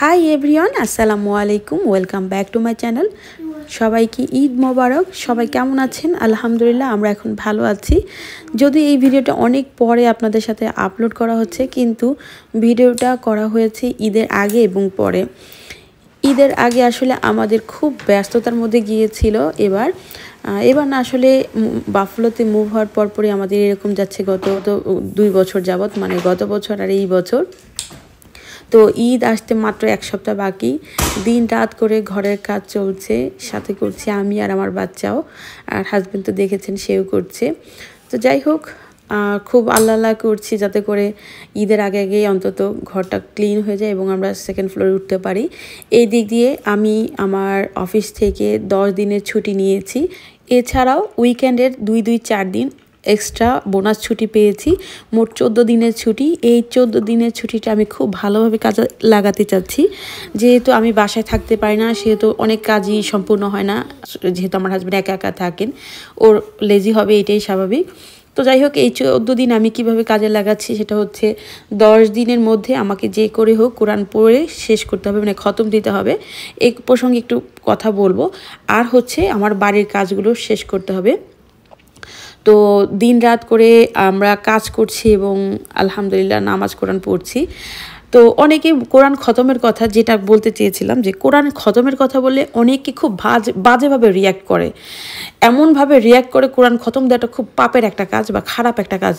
Hi everyone, আসসালামু আলাইকুম। Welcome back to my channel. সবাইকে ঈদ মোবারক। সবাই কেমন আছেন? আলহামদুলিল্লাহ, আমরা এখন ভালো আছি। যদি এই ভিডিওটা অনেক পরে আপনাদের সাথে আপলোড করা হচ্ছে, কিন্তু ভিডিওটা করা হয়েছে ঈদের আগে এবং পরে। ঈদের আগে আসলে আমাদের খুব ব্যস্ততার মধ্যে গিয়েছিল। এবার না আসলে বাফলোতে মুভ হওয়ার পরপরই আমাদের এরকম যাচ্ছে গত 2 বছর যাবত, মানে গত বছর আর এই বছর। তো ঈদ আসতে মাত্র 1 সপ্তাহ বাকি। দিন রাত করে ঘরের কাজ চলছে, সাথে করছি আমি আর আমার বাচ্চাও, আর হাজব্যান্ড তো দেখেছেন, সেও করছে। তো যাই হোক, খুব আল্লাহ করছি যাতে করে ঈদের আগে আগেই অন্তত ঘরটা ক্লিন হয়ে যায় এবং আমরা সেকেন্ড ফ্লোরে উঠতে পারি। এই দিক দিয়ে আমি আমার অফিস থেকে 10 দিনের ছুটি নিয়েছি। এছাড়াও উইকেন্ডের 2-4 দিন এক্সট্রা বোনাস ছুটি পেয়েছি। মোট 14 দিনের ছুটি। এই 14 দিনের ছুটিটা আমি খুব ভালোভাবে কাজে লাগাতে চাচ্ছি। যেহেতু আমি বাসায় থাকতে পারি না, সেহেতু অনেক কাজই সম্পূর্ণ হয় না। যেহেতু আমার হাজব্যান্ড একা একা থাকেন, ওর লেজি হবে, এটাই স্বাভাবিক। তো যাই হোক, এই 14 দিন আমি কিভাবে কাজে লাগাচ্ছি সেটা হচ্ছে, 10 দিনের মধ্যে আমাকে যে করে হোক কোরআন পড়ে শেষ করতে হবে, মানে খতম দিতে হবে। এই প্রসঙ্গে একটু কথা বলবো। আর হচ্ছে আমার বাড়ির কাজগুলো শেষ করতে হবে। তো দিন রাত করে আমরা কাজ করছি এবং আলহামদুলিল্লাহ নামাজ কোরআন পড়ছি। তো অনেকে কোরআন খতমের কথা, যেটা বলতে চেয়েছিলাম, যে কোরআন খতমের কথা বললে অনেকে খুব বাজেভাবে রিয়্যাক্ট করে। এমনভাবে রিয়্যাক্ট করে কোরআন খতম দেওয়াটা খুব পাপের একটা কাজ বা খারাপ একটা কাজ।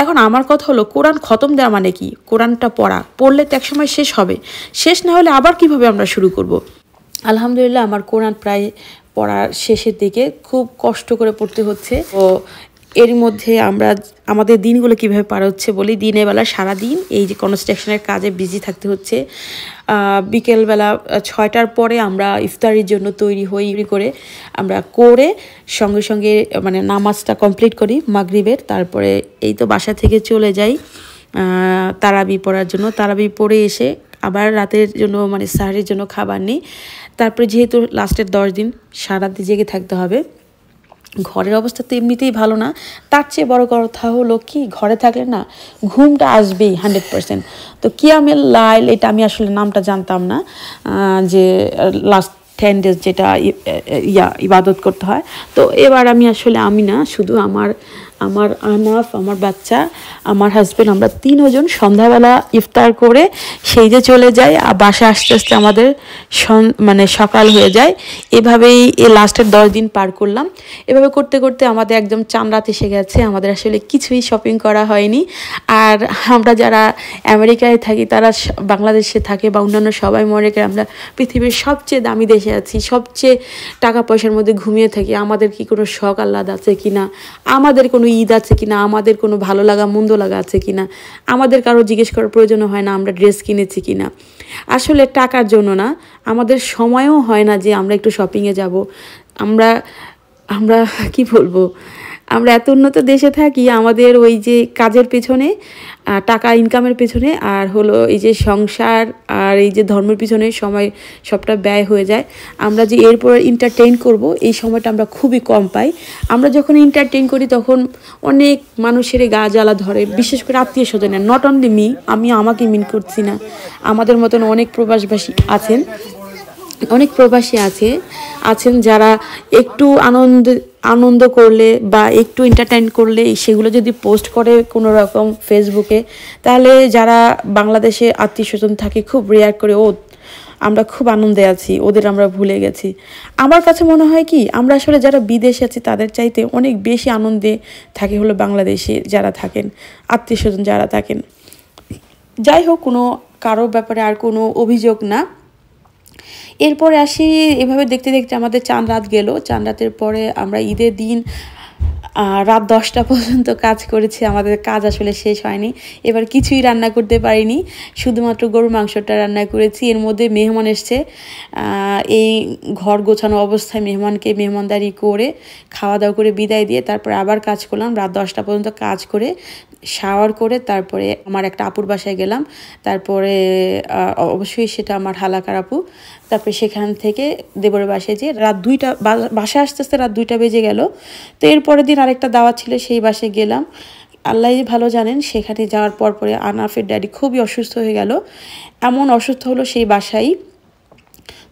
এখন আমার কথা হলো, কোরআন খতম দেওয়া মানে কি? কোরআনটা পড়লে তো একসময় শেষ হবে। শেষ না হলে আবার কিভাবে আমরা শুরু করব? আলহামদুলিল্লাহ আমার কোরআন প্রায় পড়ার শেষের দিকে, খুব কষ্ট করে পড়তে হচ্ছে। তো এর মধ্যে আমাদের দিনগুলো কীভাবে পার হচ্ছে বলি। দিনের বেলা সারাদিন এই যে কনস্ট্রাকশনের কাজে বিজি থাকতে হচ্ছে। বিকেলবেলা 6টার পরে আমরা ইফতারির জন্য তৈরি করে আমরা সঙ্গে সঙ্গে মানে নামাজটা কমপ্লিট করি মাগরিবের। তারপরে এই তো বাসা থেকে চলে যাই তারাবি পড়ার জন্য। তারাবি পড়ে এসে আবার রাতের জন্য, মানে সাহরের জন্য খাবার নিই। তারপরে যেহেতু লাস্টের 10 দিন সারাতে জেগে থাকতে হবে, ঘরের অবস্থা তো এমনিতেই ভালো না। তার চেয়ে বড় কথা হলো কি, ঘরে থাকলে না ঘুমটা আসবেই 100%। তো কিয়ামুল লাইল, এটা আমি আসলে নামটা জানতাম না, যে লাস্ট 10 ডেজ যেটা ইবাদত করতে হয়। তো এবার আমি না, শুধু আমার আনাফ, আমার বাচ্চা, আমার হাজব্যান্ড, আমরা 3 জন সন্ধ্যাবেলা ইফতার করে সেই যে চলে যাই, আর বাসায় আস্তে আস্তে আমাদের মানে সকাল হয়ে যায়। এভাবেই লাস্টের 10 দিন পার করলাম। এভাবে করতে করতে আমাদের একদম চান রাত এসে গেছে। আমাদের আসলে কিছুই শপিং করা হয়নি। আর আমরা যারা আমেরিকায় থাকি, তারা বাংলাদেশে থাকে বা অন্যান্য সবাই মনে করে আমরা পৃথিবীর সবচেয়ে দামি দেশে আছি, সবচেয়ে টাকা পয়সার মধ্যে ঘুমিয়ে থাকি। আমাদের কি কোনো শখ আহ্লাদ আছে কিনা, আমাদের কোনো ঈদ আছে কিনা, আমাদের কোনো ভালো লাগা মন্দ লাগা আছে কিনা, আমাদের কারো জিজ্ঞেস করার প্রয়োজন হয় না আমরা ড্রেস কিনেছি কিনা। আসলে টাকার জন্য না, আমাদের সময়ও হয় না যে আমরা একটু শপিংয়ে যাব। আমরা কি বলবো, আমরা এত উন্নত দেশে থাকি, আমাদের ওই যে কাজের পেছনে, টাকা ইনকামের পেছনে, আর হলো এই যে সংসার আর এই যে ধর্মের পিছনে সময় সবটা ব্যয় হয়ে যায়। আমরা যে এরপর এন্টারটেইন করব, এই সময়টা আমরা খুবই কম পাই। আমরা যখন এন্টারটেইন করি তখন অনেক মানুষের গা জ্বালা ধরে, বিশেষ করে আত্মীয় স্বজনের। নট অনলি মি, আমি আমাকে মিন করছি না, আমাদের মতন অনেক প্রবাসী আছেন যারা একটু আনন্দ করলে বা একটু এন্টারটেইন করলে সেগুলো যদি পোস্ট করে কোনো রকম ফেসবুকে, তাহলে যারা বাংলাদেশে আত্মীয় স্বজন থাকে খুব রিয়াক্ট করে, আমরা খুব আনন্দে আছি, ওদের আমরা ভুলে গেছি। আমার কাছে মনে হয় কি, আমরা আসলে যারা বিদেশে আছি তাদের চাইতে অনেক বেশি আনন্দে থাকে হলো বাংলাদেশে যারা থাকেন, আত্মীয় স্বজন যারা থাকেন। যাই হোক, কারোর ব্যাপারে আর কোনো অভিযোগ না। এরপরে আসি, এভাবে দেখতে দেখতে আমাদের চান রাত গেল। চান রাতের পরে আমরা ঈদের দিন রাত 10টা পর্যন্ত কাজ করেছি। আমাদের কাজ আসলে শেষ হয়নি। এবার কিছুই রান্না করতে পারিনি, শুধুমাত্র গরুর মাংসটা রান্না করেছি। এর মধ্যে মেহমান এসছে, এই ঘর গোছানো অবস্থায় মেহমানকে মেহমানদারি করে খাওয়া দাওয়া করে বিদায় দিয়ে তারপরে আবার কাজ করলাম। রাত 10টা পর্যন্ত কাজ করে শাওয়ার করে তারপরে আমার একটা আপুর বাসায় গেলাম। তারপরে অবশ্যই সেটা আমার হালাকার আপু। তারপরে সেখান থেকে দেবরের বাসায় যেয়ে রাত 2টা, বাসায় আস্তে আস্তে রাত 2টা বেজে গেল। তো এরপরের দিন আরেকটা দাওয়াত ছিল, সেই বাসায় গেলাম। আল্লাহই ভালো জানেন। সেখানে যাওয়ার পরে আনাফের ড্যাডি খুবই অসুস্থ হয়ে গেল, এমন অসুস্থ হলো সেই বাসায়।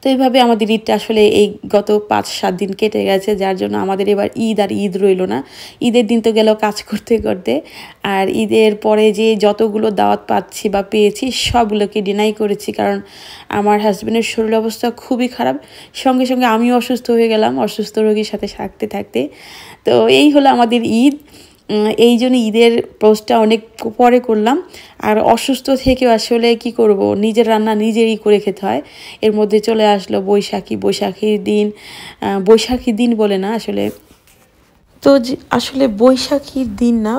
তো এইভাবে আমাদের ঈদটা আসলে এই গত 5-7 দিন কেটে গেছে, যার জন্য আমাদের এবার ঈদ আর ঈদ রইল না। ঈদের দিন তো গেল কাজ করতে করতে, আর ঈদের পরে যে যতগুলো দাওয়াত পাচ্ছি বা পেয়েছি সবগুলোকে ডিনাই করেছি, কারণ আমার হাজব্যান্ডের শরীর অবস্থা খুবই খারাপ, সঙ্গে সঙ্গে আমিও অসুস্থ হয়ে গেলাম অসুস্থ রোগীর সাথে থাকতে থাকতে। তো এই হলো আমাদের ঈদ। এই জন্য ঈদের পোস্টটা অনেক পরে করলাম। আর অসুস্থ থেকেও আসলে কি করব, নিজের রান্না নিজেরই করে খেতে হয়। এর মধ্যে চলে আসলো বৈশাখীর দিন বলে না আসলে, তো আসলে বৈশাখীর দিন না,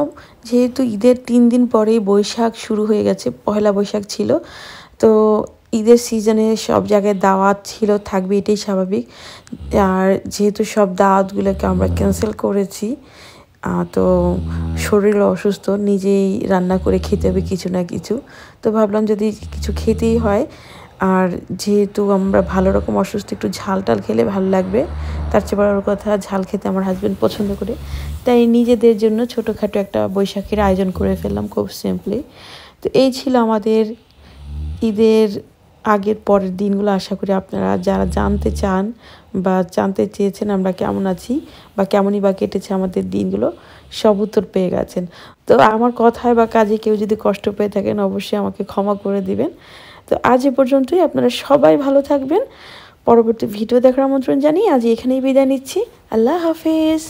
যেহেতু ঈদের 3 দিন পরেই বৈশাখ শুরু হয়ে গেছে, পহেলা বৈশাখ ছিল। তো ঈদের সিজনে সব জায়গায় দাওয়াত ছিল, থাকবে, এটাই স্বাভাবিক। আর যেহেতু সব দাওয়াতগুলোকে আমরা ক্যান্সেল করেছি, তো শরীর অসুস্থ, নিজেই রান্না করে খেতে হবে কিছু না কিছু। তো ভাবলাম যদি কিছু খেতেই হয়, আর যেহেতু আমরা ভালো রকম অসুস্থ, একটু ঝাল টাল খেলে ভালো লাগবে। তার চেয়ে বড় কথা, ঝাল খেতে আমার হাজব্যান্ড পছন্দ করে, তাই নিজেদের জন্য ছোটোখাটো একটা বৈশাখীর আয়োজন করে ফেললাম খুব সিম্পলি। তো এই ছিল আমাদের ঈদের আগের পরের দিনগুলো। আশা করি আপনারা যারা জানতে চান বা জানতে চেয়েছেন আমরা কেমন আছি বা কেমনই বা কেটেছে আমাদের দিনগুলো, সব উত্তর পেয়ে গেছেন। তো আমার কথায় বা কাজে কেউ যদি কষ্ট পেয়ে থাকেন অবশ্যই আমাকে ক্ষমা করে দিবেন। তো আজ এ পর্যন্তই, আপনারা সবাই ভালো থাকবেন। পরবর্তী ভিডিও দেখার আমন্ত্রণ জানিয়ে আজ এখানেই বিদায় নিচ্ছি। আল্লাহ হাফেজ।